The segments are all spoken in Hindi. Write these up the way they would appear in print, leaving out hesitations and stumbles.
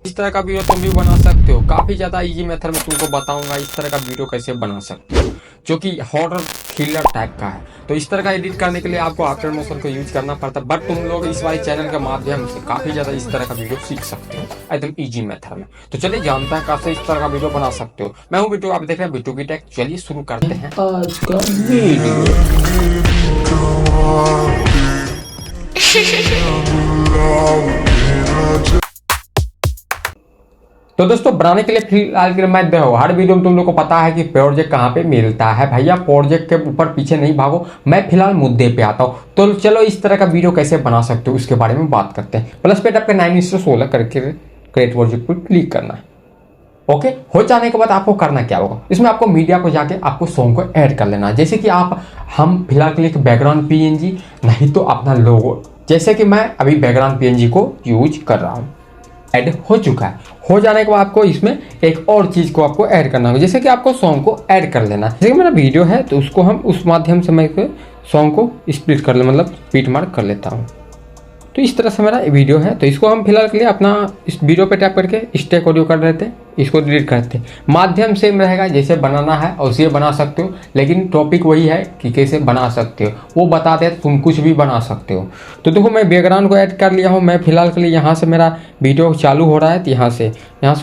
इस तरह का वीडियो तुम भी बना सकते हो। काफी ज्यादा इजी मेथड में तुमको बताऊंगा इस तरह का वीडियो कैसे बना सकते हो, जो कि हॉरर थ्रिलर टाइप का है। तो इस तरह का एडिट करने के लिए आपको आफ्टर मोशन को यूज करना पड़ता है, बट तुम लोग इस वाले चैनल के माध्यम से काफी ज्यादा इस तरह का वीडियो सीख सकते हो एकदम इजी मेथड में। तो चलिए जानते हैं कैसे इस तरह का वीडियो बना सकते हो। मैं हूँ बिट्टू, आप देख रहे हैं बिट्टू की टेक। चलिए शुरू करते हैं आज का वीडियो। तो दोस्तों बनाने के लिए फिलहाल के मैं देखो हर वीडियो में तुम लोग को पता है कि प्रोजेक्ट कहाँ पे मिलता है। भैया प्रोजेक्ट के ऊपर पीछे नहीं भागो, मैं फिलहाल मुद्दे पे आता हूँ। तो चलो इस तरह का वीडियो कैसे बना सकते हो उसके बारे में बात करते हैं। प्लस पे आपका 9:16 करके क्रिएट प्रोजेक्ट पर क्लिक करना है। ओके, हो जाने के बाद आपको करना क्या होगा, इसमें आपको मीडिया को जाके आपको सॉन्ग को ऐड कर लेना है। जैसे कि हम फिलहाल के लिए बैकग्राउंड पीएनजी, नहीं तो अपना लोगो। जैसे कि मैं अभी बैकग्राउंड पीएनजी को यूज कर रहा हूँ, ऐड हो चुका है। हो जाने के बाद आपको इसमें एक और चीज़ को आपको ऐड करना होगा, जैसे कि आपको सॉन्ग को ऐड कर लेना है। जैसे कि मेरा वीडियो है तो उसको हम उस माध्यम से मैं सॉन्ग को स्प्लिट कर ले, मतलब स्पीड मार्क कर लेता हूँ। तो इस तरह से मेरा वीडियो है। तो इसको हम फिलहाल के लिए अपना इस वीडियो पे टैप करके स्टेक ऑडियो कर देते हैं, इसको डिलीट करते हैं। माध्यम सेम रहेगा, जैसे बनाना है और उसे बना सकते हो, लेकिन टॉपिक वही है कि कैसे बना सकते हो वो बता दे, तुम कुछ भी बना सकते हो। तो देखो मैं बैकग्राउंड को ऐड कर लिया हूँ। मैं फिलहाल के लिए यहाँ से मेरा वीडियो चालू हो रहा है, तो यहाँ से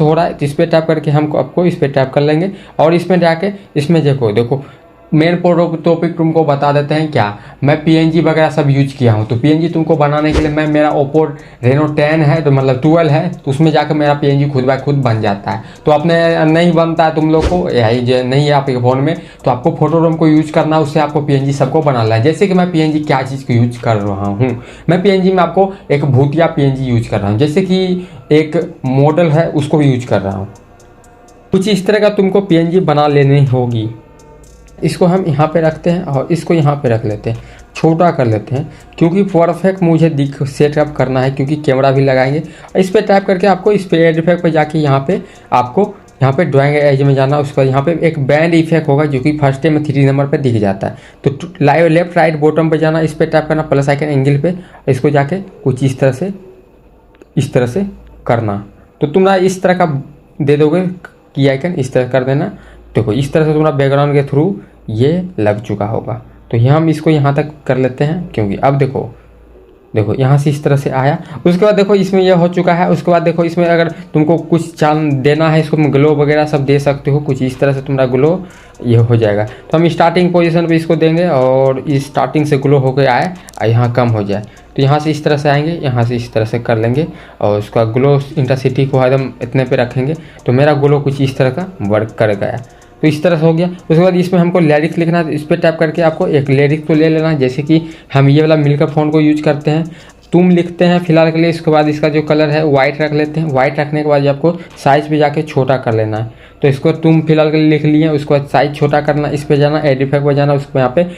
हो रहा है। तो इस पर टैप करके हमको आपको इस पर टैप कर लेंगे और इसमें जाके इसमें देखो मेन टॉपिक तुमको बता देते हैं क्या। मैं पीएनजी वगैरह सब यूज किया हूँ। तो पीएनजी तुमको बनाने के लिए मेरा ओप्पो रेनो 10 है, तो मतलब 12 है, तो उसमें जाकर मेरा पीएनजी खुद बाय खुद बन जाता है। तो अपने नहीं बनता है तुम लोग को, यही नहीं है आपके फ़ोन में, तो आपको फोटोरोम को यूज करना है, उससे आपको पीएनजी सबको बनाना है। जैसे कि मैं पीएनजी क्या चीज़ को यूज कर रहा हूँ, मैं पीएनजी में आपको एक भूतिया पीएनजी यूज कर रहा हूँ। जैसे कि एक मॉडल है उसको यूज कर रहा हूँ। कुछ इस तरह का तुमको पीएनजी बना लेनी होगी। इसको हम यहाँ पे रखते हैं और इसको यहाँ पे रख लेते हैं, छोटा कर लेते हैं, क्योंकि परफेक्ट मुझे सेटअप करना है, क्योंकि कैमरा भी लगाएंगे। इस पर टाइप करके आपको इस पर एड इफेक्ट पे जाके यहाँ पे ड्राइंग एज में जाना। उसके बाद यहाँ पे एक बैंड इफेक्ट होगा जो कि फर्स्ट में 3 नंबर पे दिख जाता है। तो लाइव लेफ्ट राइट बॉटम पे जाना, इस पर टाइप करना प्लस आइकन एंगल पे, इसको जाके कुछ इस तरह से करना। तो तुम्हारा इस तरह का दे दोगे की आइकन, इस तरह कर देना। देखो इस तरह से तुम्हारा बैकग्राउंड के थ्रू ये लग चुका होगा। तो यहाँ हम इसको यहाँ तक कर लेते हैं, क्योंकि अब देखो यहाँ से इस तरह से आया। उसके बाद देखो इसमें यह हो चुका है। उसके बाद देखो इसमें अगर तुमको कुछ चाल देना है, इसको ग्लो वगैरह सब दे सकते हो। कुछ इस तरह से तुम्हारा ग्लो ये हो जाएगा। तो हम स्टार्टिंग पोजीशन पे इसको देंगे और इस स्टार्टिंग से ग्लो होकर आए और यहाँ कम हो जाए, तो यहाँ से इस तरह से आएंगे, यहाँ से इस तरह से कर लेंगे और उसका ग्लो इंटेंसिटी को एकदम इतने पे रखेंगे। तो मेरा ग्लो कुछ इस तरह का वर्क कर गया। तो इस तरह से हो गया। उसके बाद इसमें हमको लिरिक्स लिखना है, तो इस पर टैप करके आपको एक लिरिक्स को ले लेना है। जैसे कि हम ये वाला मिलकर फ़ोन को यूज करते हैं, तुम लिखते हैं फिलहाल के लिए। इसके बाद इसका जो कलर है वाइट रख लेते हैं। वाइट रखने के बाद आपको साइज़ पे जाके छोटा कर लेना है। तो इसको तुम फिलहाल के लिए लिख लिए, उसके बाद साइज़ छोटा करना, इस पर जाना, एड इफेक्ट पर जाना, उसको यहाँ पे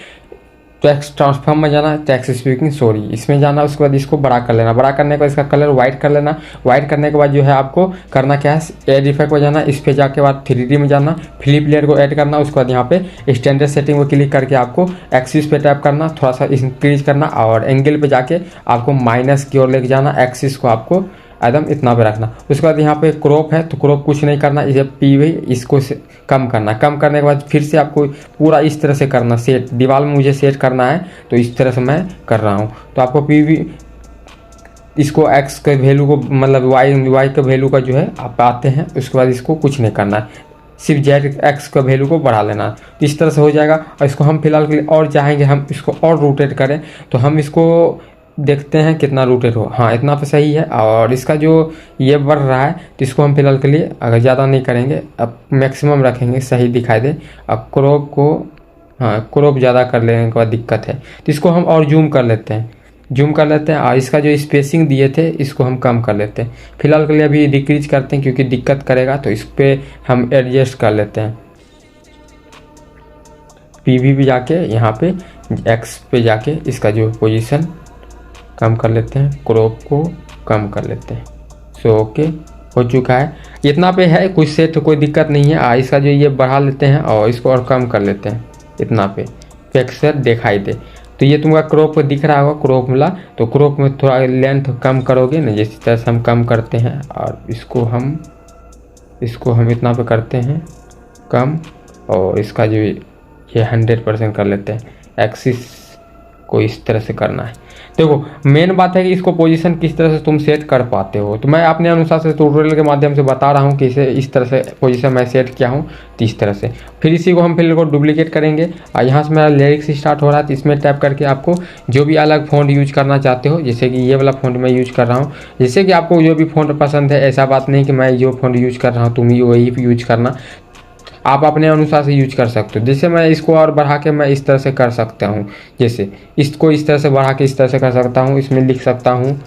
टेक्स्ट ट्रांसफॉर्म में जाना, टेक्स्ट स्पीकिंग सॉरी इसमें जाना। उसके बाद इसको बड़ा कर लेना। बड़ा करने के बाद इसका कलर वाइट कर लेना। वाइट करने के बाद जो है आपको करना क्या है, एड इफेक्ट पर जाना, इस पे जाके बाद 3D में जाना, फ्लिप लेयर को ऐड करना। उसके बाद यहाँ पे स्टैंडर्ड सेटिंग पर क्लिक करके आपको एक्सिस पे टैप करना, थोड़ा सा इंक्रीज करना और एंगल पे जाके आपको माइनस की ओर लेके जाना। एक्सिस को आपको एकदम इतना पे रखना। उसके बाद यहाँ पे क्रॉप है, तो क्रॉप कुछ नहीं करना, इसे पीवी इसको कम करना। कम करने के बाद फिर से आपको पूरा इस तरह से करना, सेट दीवार में मुझे सेट करना है, तो इस तरह से मैं कर रहा हूँ। तो आपको पीवी इसको एक्स के वैल्यू को मतलब वाई के वैल्यू का जो है आप आते हैं। उसके बाद इसको कुछ नहीं करना है, सिर्फ जेड एक्स का वैल्यू को बढ़ा लेना। तो इस तरह से हो जाएगा। और इसको हम फिलहाल के लिए और चाहेंगे हम इसको और रोटेट करें, तो हम इसको देखते हैं कितना रोटेट हो। हाँ इतना तो सही है। और इसका जो ये बढ़ रहा है, तो इसको हम फिलहाल के लिए अगर ज़्यादा नहीं करेंगे, अब मैक्सिमम रखेंगे, सही दिखाई दे। अब क्रॉप को क्रॉप ज़्यादा कर लेने के बाद दिक्कत है, तो इसको हम और जूम कर लेते हैं। और इसका जो स्पेसिंग दिए थे इसको हम कम कर लेते हैं। फिलहाल के लिए अभी डिक्रीज करते हैं, क्योंकि दिक्कत करेगा, तो इस पर हम एडजस्ट कर लेते हैं। पीवी भी जाके यहाँ पे एक्स पे जाके इसका जो पोजीशन कम कर लेते हैं, क्रॉप को कम कर लेते हैं। सो ओके हो चुका है, इतना पे है, कुछ से तो कोई दिक्कत नहीं है। इसका जो ये बढ़ा लेते हैं और इसको और कम कर लेते हैं इतना पे, पिक्सल दिखाई दे। तो ये तुमका क्रॉप दिख रहा होगा, क्रॉप मिला, तो क्रॉप में थोड़ा लेंथ कम करोगे ना, जिस तरह से हम कम करते हैं। और इसको हम इतना पे करते हैं कम, और इसका जो ये 100% कर लेते हैं। एक्सिस को इस तरह से करना है। देखो मेन बात है कि इसको पोजीशन किस तरह से तुम सेट कर पाते हो, तो मैं अपने अनुसार से ट्यूटोरियल के माध्यम से बता रहा हूँ कि इसे इस तरह से पोजीशन मैं सेट किया हूँ, तो इस तरह से। फिर इसी को हम फिर को डुप्लीकेट करेंगे, और यहाँ से मेरा लिरिक्स स्टार्ट हो रहा है, तो इसमें टैप करके आपको जो भी अलग फ़ॉन्ट यूज करना चाहते हो, जैसे कि ये वाला फ़ॉन्ट मैं यूज कर रहा हूँ, जैसे कि आपको जो भी फ़ॉन्ट पसंद है, ऐसा बात नहीं कि मैं जो फ़ॉन्ट यूज कर रहा हूँ तुम ही वही यूज करना, आप अपने अनुसार से यूज कर सकते हो। जैसे मैं इसको और बढ़ा के मैं इस तरह से कर सकता हूँ, जैसे इसको इस तरह से बढ़ा के इस तरह से कर सकता हूँ। इसमें लिख सकता हूँ,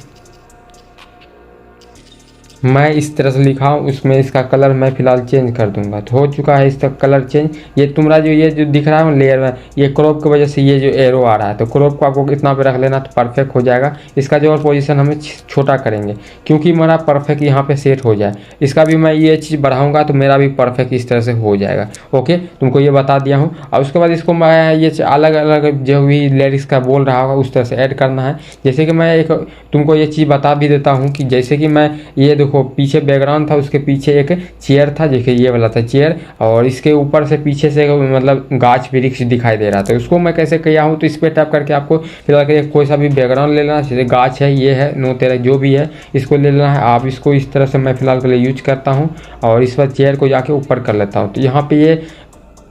मैं इस तरह से लिखा हूँ, उसमें इसका कलर मैं फ़िलहाल चेंज कर दूंगा, तो हो चुका है इसका कलर चेंज। ये तुम्हारा ये जो दिख रहा है लेयर में, ये क्रॉप की वजह से ये जो एरो आ रहा है, तो क्रॉप को आपको इतना पे रख लेना तो परफेक्ट हो जाएगा। इसका जो और पोजीशन हमें छोटा करेंगे, क्योंकि मेरा परफेक्ट यहाँ पे सेट हो जाए। इसका भी मैं ये चीज़ बढ़ाऊँगा तो मेरा भी परफेक्ट इस तरह से हो जाएगा। ओके, तुमको ये बता दिया हूँ। और उसके बाद इसको मैं ये अलग अलग जो भी लिरिक्स का बोल रहा होगा उस तरह से ऐड करना है। जैसे कि मैं एक तुमको ये चीज़ बता भी देता हूँ कि जैसे कि मैं ये देखो पीछे बैकग्राउंड था, उसके पीछे एक चेयर था, देखिए ये वाला था चेयर, और इसके ऊपर से पीछे से मतलब गाछ वृक्ष दिखाई दे रहा था। उसको मैं कैसे किया हूँ, तो इस पर टैप करके आपको फिलहाल कोई सा भी बैकग्राउंड ले लेना, जैसे गाछ है, ये है, नो तेरा जो भी है, इसको ले लेना है। आप इसको इस तरह से मैं फिलहाल के लिए यूज करता हूँ, और इस पर चेयर को जाके ऊपर कर लेता हूँ। तो यहाँ पे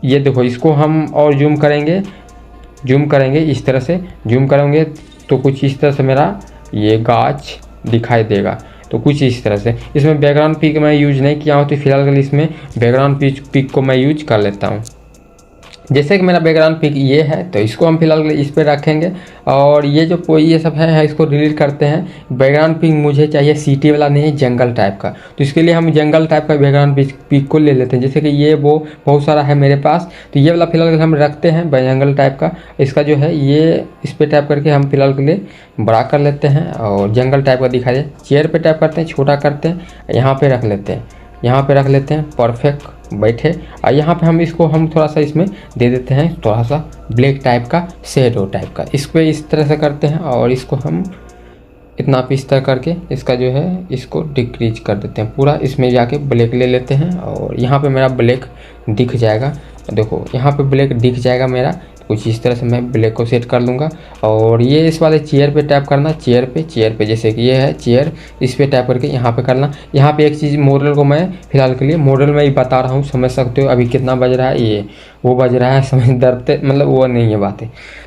ये देखो, इसको हम और जूम करेंगे इस तरह से जूम करेंगे तो कुछ इस तरह से मेरा ये गाछ दिखाई देगा। तो कुछ इस तरह से इसमें बैकग्राउंड पिक मैं यूज नहीं किया हूँ, तो फिलहाल के लिए इसमें बैकग्राउंड पिक को मैं यूज कर लेता हूँ। जैसे कि मेरा बैकग्राउंड पिक ये है, तो इसको हम फिलहाल इस पर रखेंगे, और ये जो ये सब है इसको डिलीट करते हैं। बैकग्राउंड पिक मुझे चाहिए सिटी वाला नहीं, जंगल टाइप का, तो इसके लिए हम जंगल टाइप का बैकग्राउंड पिक को ले लेते हैं। जैसे कि ये वो बहुत सारा है मेरे पास, तो ये वाला फिलहाल हम रखते हैं जंगल टाइप का। इसका जो है ये इस पर टैप करके हम फिलहाल के लिए बड़ा कर लेते हैं, और जंगल टाइप का दिखा दे। चेयर पर टैप करते हैं, छोटा करते हैं, यहाँ पर रख लेते हैं, परफेक्ट बैठे। और यहाँ पे हम थोड़ा सा इसमें दे देते हैं थोड़ा सा ब्लैक टाइप का, शेडो टाइप का, इस पे इस तरह से करते हैं। और इसको हम इतना पे इस तरह करके इसका जो है इसको डिक्रीज कर देते हैं पूरा। इसमें जाके ब्लैक ले लेते हैं, और यहाँ पे मेरा ब्लैक दिख जाएगा। देखो यहाँ पे ब्लैक दिख जाएगा मेरा, कुछ इस तरह से मैं ब्लैक को सेट कर लूँगा। और ये इस वाले चेयर पे टैप करना, चेयर पे जैसे कि ये है चेयर, इस पे टैप करके यहाँ पे करना। यहाँ पे एक चीज़ मॉडल को मैं फिलहाल के लिए मॉडल में ही बता रहा हूँ, समझ सकते हो। अभी कितना बज रहा है, ये वो बज रहा है, समझ डरते मतलब वो नहीं है बातें।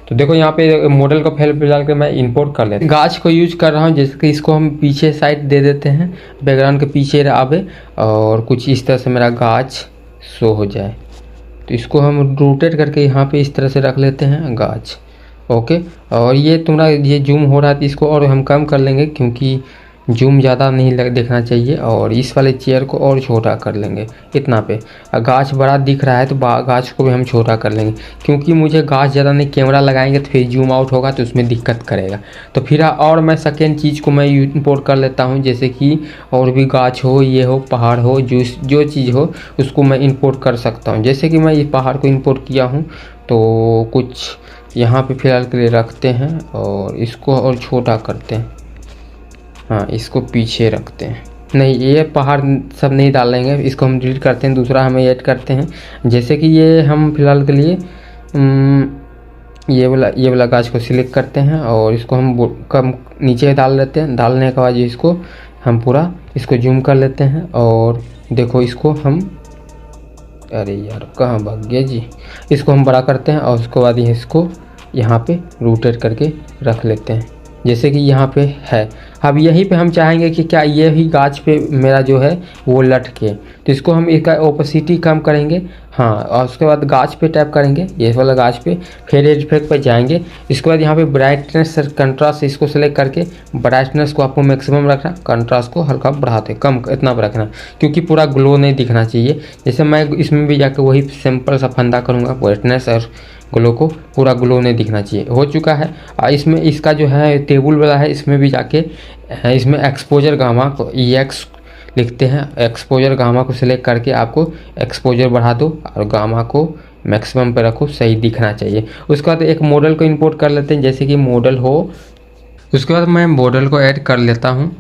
तो देखो यहाँ पे मॉडल को फिलहाल के मैं इंपोर्ट कर लेता हूँ। गाछ को यूज कर रहा हूँ, जैसे कि इसको हम पीछे साइड दे देते हैं, बैकग्राउंड के पीछे आवे, और कुछ इस तरह से मेरा गाछ शो हो जाए। तो इसको हम रोटेट करके यहाँ पे इस तरह से रख लेते हैं गाछ। ओके, और ये तुम्हारा ये जूम हो रहा है, तो इसको और हम कम कर लेंगे, क्योंकि जूम ज़्यादा नहीं देखना चाहिए। और इस वाले चेयर को और छोटा कर लेंगे इतना पे। गाछ बड़ा दिख रहा है तो गाछ को भी हम छोटा कर लेंगे, क्योंकि मुझे गाछ ज़्यादा नहीं, कैमरा लगाएंगे तो फिर जूम आउट होगा तो उसमें दिक्कत करेगा। तो फिर और मैं सेकेंड चीज़ को मैं इंपोर्ट कर लेता हूँ, जैसे कि और भी गाछ हो, ये हो, पहाड़ हो, जो चीज़ हो उसको मैं इंपोर्ट कर सकता हूँ। जैसे कि मैं इस पहाड़ को इंपोर्ट किया हूँ, तो कुछ यहाँ पे फिलहाल के लिए रखते हैं, और इसको और छोटा करते हैं। हाँ, इसको पीछे रखते हैं, नहीं ये पहाड़ सब नहीं डालेंगे, इसको हम डिलीट करते हैं, दूसरा हमें ऐड करते हैं। जैसे कि ये हम फिलहाल के लिए ये वाला गाछ को सिलेक्ट करते हैं, और इसको हम कम नीचे डाल लेते हैं। डालने के बाद इसको हम पूरा इसको जूम कर लेते हैं, और देखो इसको हम, अरे यार कहाँ भाग गया जी, इसको हम बड़ा करते हैं, और उसके बाद इसको यहाँ पे रोटेट करके रख लेते हैं, जैसे कि यहाँ पे है। अब यहीं पे हम चाहेंगे कि क्या ये ही गाछ पे मेरा जो है वो लटके, तो इसको हम इसका ओपेसिटी कम करेंगे। हाँ, और उसके बाद गाछ पे टैप करेंगे, ये वाला गाछ पे, फिर इफेक्ट पे जाएंगे। इसके बाद यहाँ पे ब्राइटनेस कंट्रास्ट, इसको सेलेक्ट करके ब्राइटनेस को आपको मैक्सिमम रखना, कंट्रास्ट को हल्का बढ़ाते कम इतना रखना, क्योंकि पूरा ग्लो नहीं दिखना चाहिए। जैसे मैं इसमें भी जाके वही सिंपल सा फंदा करूँगा, ब्राइटनेस और ग्लो को, पूरा ग्लो नहीं दिखना चाहिए। हो चुका है। इसमें इसका जो है टेबल वाला है, इसमें भी जाके इसमें एक्सपोजर गामा को EX लिखते हैं, एक्सपोजर गामा को सिलेक्ट करके आपको एक्सपोजर बढ़ा दो, और गामा को मैक्सिमम पे रखो, सही दिखना चाहिए। उसके बाद एक मॉडल को इंपोर्ट कर लेते हैं, जैसे कि मॉडल हो। उसके बाद मैं मॉडल को ऐड कर लेता हूँ।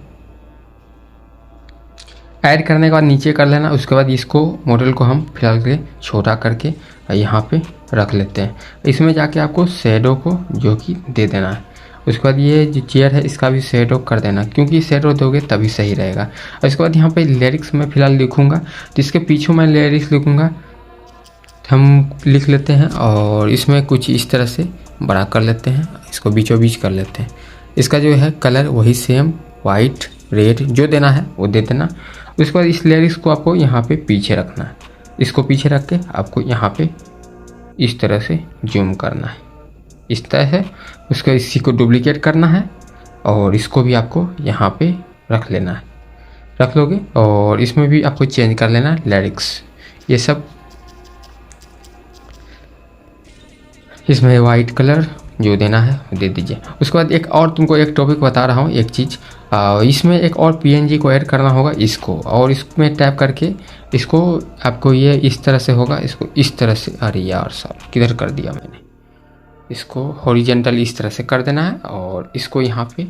ऐड करने के बाद नीचे कर लेना। उसके बाद इसको मॉडल को हम फिलहाल के छोटा करके यहाँ पे रख लेते हैं। इसमें जाके आपको शेडो को जो कि दे देना है। उसके बाद ये जो चेयर है इसका भी शेडो कर देना, क्योंकि शेडो दोगे तभी सही रहेगा। और इसके बाद यहाँ पे लिरिक्स में फ़िलहाल लिखूँगा, तो इसके पीछे मैं लिरिक्स लिखूँगा, हम लिख लेते हैं। और इसमें कुछ इस तरह से बड़ा कर लेते हैं, इसको बीचों बीच कर लेते हैं। इसका जो है कलर वही सेम वाइट रेड जो देना है वो दे देना। उसके बाद इस लिरिक्स को आपको यहाँ पे पीछे रखना है। इसको पीछे रख के आपको यहाँ पे इस तरह से जूम करना है, इस तरह से। उसको इसी को डुप्लीकेट करना है और इसको भी आपको यहाँ पे रख लेना है। रख लोगे और इसमें भी आपको चेंज कर लेना है लिरिक्स, ये सब। इसमें वाइट कलर जो देना है वो दे दीजिए। उसके बाद एक और तुमको एक टॉपिक बता रहा हूँ, एक चीज़। इसमें एक और पीएनजी को ऐड करना होगा इसको, और इसमें टैप करके इसको आपको ये इस तरह से होगा, इसको इस तरह से, अरे यार साहब किधर कर दिया मैंने, इसको हॉरिजेंटल इस तरह से कर देना है। और इसको यहाँ पे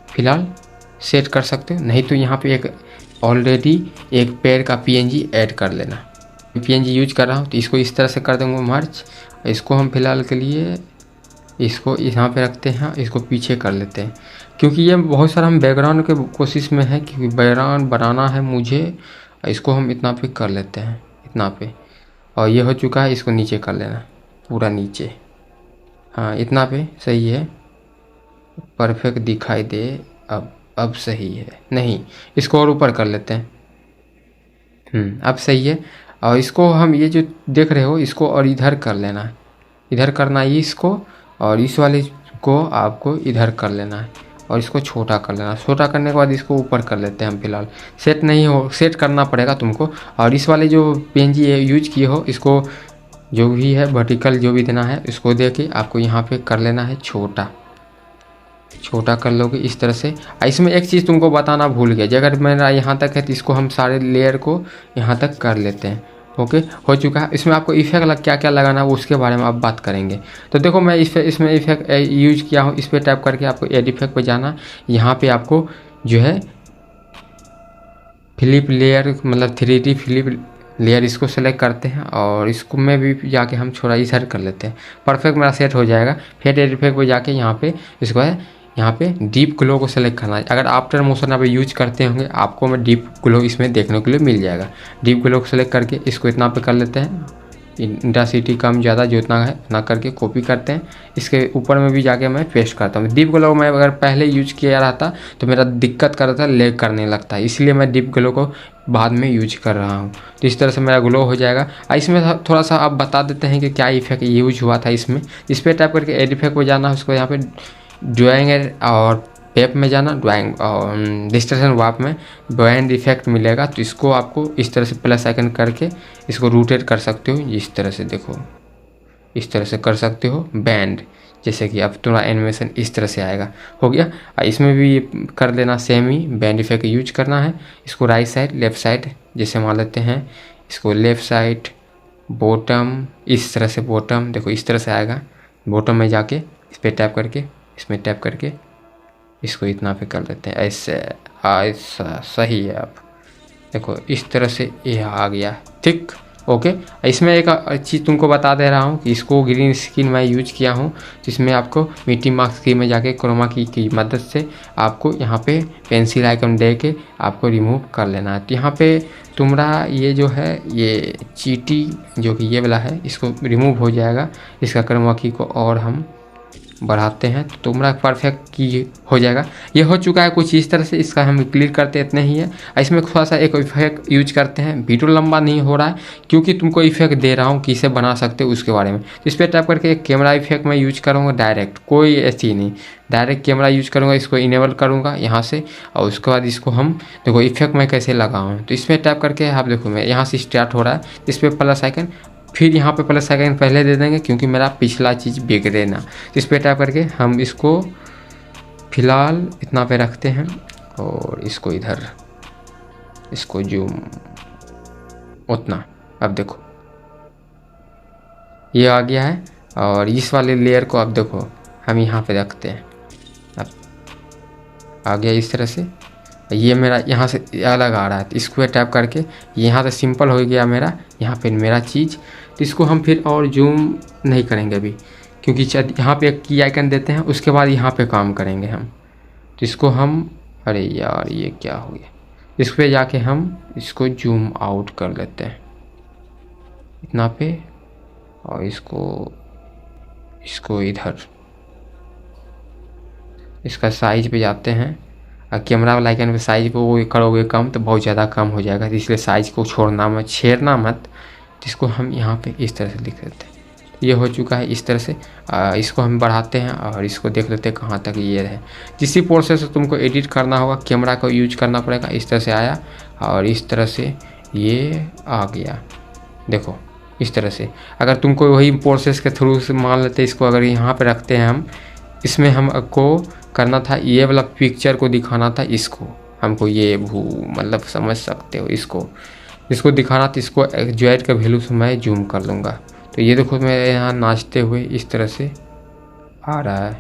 फ़िलहाल सेट कर सकते हो, नहीं तो यहाँ पे एक ऑलरेडी एक पेड़ का पीएनजी ऐड कर लेना। पीएनजी यूज कर रहा हूँ तो इसको इस तरह से कर दूँगा मर्ज। इसको हम फिलहाल के लिए इसको यहाँ पे रखते हैं, इसको पीछे कर लेते हैं, क्योंकि ये बहुत सारा हम बैकग्राउंड के कोशिश में है, क्योंकि बैकग्राउंड बनाना है मुझे। इसको हम इतना पे कर लेते हैं, इतना पे। और ये हो चुका है, इसको नीचे कर लेना, पूरा नीचे। हाँ इतना पे सही है, परफेक्ट दिखाई दे। अब सही है, नहीं इसको और ऊपर कर लेते हैं। अब सही है। और इसको हम ये जो देख रहे हो इसको और इधर कर लेना है, इधर करना है इसको, और इस वाले को आपको इधर कर लेना है और इसको छोटा कर लेना। छोटा करने के बाद इसको ऊपर कर लेते हैं हम फिलहाल। सेट नहीं हो, सेट करना पड़ेगा तुमको। और इस वाले जो पीएनजी यूज किए हो इसको जो भी है वर्टिकल जो भी देना है इसको दे के आपको यहाँ पे कर लेना है छोटा। छोटा कर लोगे इस तरह से। इसमें एक चीज़ तुमको बताना भूल गया, अगर मेरा यहाँ तक है तो इसको हम सारे लेयर को यहाँ तक कर लेते हैं। ओके हो चुका है। इसमें आपको इफेक्ट क्या क्या लगाना है वो उसके बारे में आप बात करेंगे। तो देखो मैं इसमें इफेक्ट यूज किया हूँ। इस पर टैप करके आपको एड इफेक्ट पे जाना, यहाँ पे आपको जो है फ्लिप लेयर, मतलब 3D फ्लिप लेयर, इसको सेलेक्ट करते हैं और इसको में भी जाके हम थोड़ा इधर कर लेते हैं। परफेक्ट मेरा सेट हो जाएगा। फिर एड इफेक्ट पे जाके यहाँ पे इसको है, यहाँ पे डीप ग्लो को सेलेक्ट करना है। अगर आफ्टर मोशन आप यूज करते होंगे आपको में डीप ग्लो इसमें देखने के लिए मिल जाएगा। डीप ग्लो को सेलेक्ट करके इसको इतना पे कर लेते हैं, इंटेंसिटी कम ज़्यादा जो इतना है इतना करके कॉपी करते हैं। इसके ऊपर में भी जाके मैं पेस्ट करता हूँ। डीप ग्लो मैं अगर पहले यूज किया रहा था तो मेरा दिक्कत कर रहा था, लेग करने लगता है, इसलिए मैं डीप ग्लो को बाद में यूज कर रहा हूँ। तो इस तरह से मेरा ग्लो हो जाएगा। इसमें थोड़ा सा आप बता देते हैं कि क्या इफेक्ट यूज हुआ था इसमें। इस पर टाइप करके एड इफेक्ट को जाना, उसको यहाँ पे ड्राइंग और वेब में जाना, ड्राइंग और डिस्टर्शन वाप में बैंड इफेक्ट मिलेगा। तो इसको आपको इस तरह से प्लस आइकन करके इसको रोटेट कर सकते हो, इस तरह से देखो, इस तरह से कर सकते हो बैंड, जैसे कि अब थोड़ा एनिमेशन इस तरह से आएगा। हो गया। इसमें भी कर लेना सेम ही बैंड इफेक्ट यूज करना है। इसको राइट साइड लेफ्ट साइड जैसे मान लेते हैं, इसको लेफ्ट साइड बॉटम, इस तरह से बॉटम देखो इस तरह से आएगा। बॉटम में जाके इस पर टैप करके, इसमें टैप करके इसको इतना पे कर लेते हैं, ऐसे ऐसा सही है। अब देखो इस तरह से ये आ गया, ठीक। ओके। इसमें एक चीज़ तुमको बता दे रहा हूँ कि इसको ग्रीन स्क्रीन मैं यूज किया हूँ, जिसमें आपको मिट्टी मार्क्स की में जाके क्रोमा की मदद से आपको यहाँ पे पेंसिल आइकन दे के आपको रिमूव कर लेना है। तो यहाँ पे तुम्हारा ये जो है ये चीटी जो कि ये वाला है इसको रिमूव हो जाएगा। इसका क्रोमा की को और हम बढ़ाते हैं तो तुम्हारा परफेक्ट की हो जाएगा। ये हो चुका है कुछ इस तरह से। इसका हम क्लिक करते इतने ही है। इसमें थोड़ा सा एक इफेक्ट यूज करते हैं, वीडियो लंबा नहीं हो रहा है क्योंकि तुमको इफेक्ट दे रहा हूँ कि इसे बना सकते हो उसके बारे में। तो इस पर टैप करके एक कैमरा इफेक्ट मैं यूज करूँगा डायरेक्ट, कोई ऐसी नहीं, डायरेक्ट कैमरा यूज करूँगा। इसको इनेबल करूँगा यहाँ से और उसके बाद इसको हम देखो इफेक्ट मैं कैसे लगाऊँ। तो इसमें टैप करके आप देखो मैं यहाँ से स्टार्ट हो रहा है, इस पर प्लस आइकन, फिर यहाँ पे प्लस आइकन पहले दे देंगे क्योंकि मेरा पिछला चीज़ बिगड़े ना। इस पर टैप करके हम इसको फिलहाल इतना पे रखते हैं और इसको इधर, इसको जूम उतना। अब देखो ये आ गया है। और इस वाले लेयर को अब देखो हम यहाँ पे रखते हैं, अब आ गया इस तरह से। ये मेरा यहाँ से अलग आ रहा है, तो स्क्वायर टैप करके यहाँ से सिंपल हो गया मेरा यहाँ पे मेरा चीज़। तो इसको हम फिर और जूम नहीं करेंगे अभी, क्योंकि यहाँ पे एक की आइकन देते हैं, उसके बाद यहाँ पे काम करेंगे हम। तो इसको हम, अरे यार ये क्या हो गया, इस पर जाके हम इसको जूम आउट कर लेते हैं इतना पे, और इसको इधर इसका साइज पे जाते हैं। और कैमरा वाला आइकन पे साइज को वो करोगे कम तो बहुत ज़्यादा कम हो जाएगा, तो इसलिए साइज़ को छेड़ना मत। जिसको हम यहाँ पे इस तरह से लिख देते हैं। ये हो चुका है इस तरह से। इसको हम बढ़ाते हैं और इसको देख लेते हैं कहाँ तक ये है। जिस प्रोसेस से तुमको एडिट करना होगा कैमरा को यूज करना पड़ेगा। इस तरह से आया और इस तरह से ये आ गया, देखो इस तरह से। अगर तुमको वही प्रोसेस के थ्रू से मान लेते इसको, अगर यहाँ पे रखते हैं हम, इसमें हमको करना था ये वाला पिक्चर को दिखाना था, इसको हमको ये मतलब समझ सकते हो, इसको दिखाना था। इसको जेड का वैल्यू से मैं जूम कर लूँगा, तो ये देखो मैं यहाँ नाचते हुए इस तरह से आ रहा है।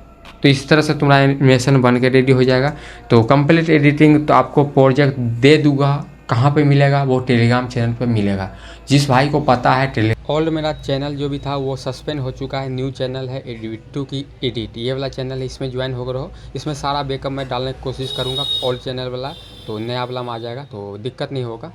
तो इस तरह से तुम्हारा एनिमेशन बन के रेडी हो जाएगा। तो कंप्लीट एडिटिंग तो आपको प्रोजेक्ट दे दूंगा। कहाँ पे मिलेगा? वो टेलीग्राम चैनल पे मिलेगा। जिस भाई को पता है ओल्ड मेरा चैनल जो भी था वो सस्पेंड हो चुका है, न्यू चैनल है एडिटू की एडिट, ये वाला चैनल है, इसमें ज्वाइन हो रहो। इसमें सारा बैकअप मैं डालने की कोशिश करूँगा ओल्ड चैनल वाला, तो नया वाला में आ जाएगा, तो दिक्कत नहीं होगा।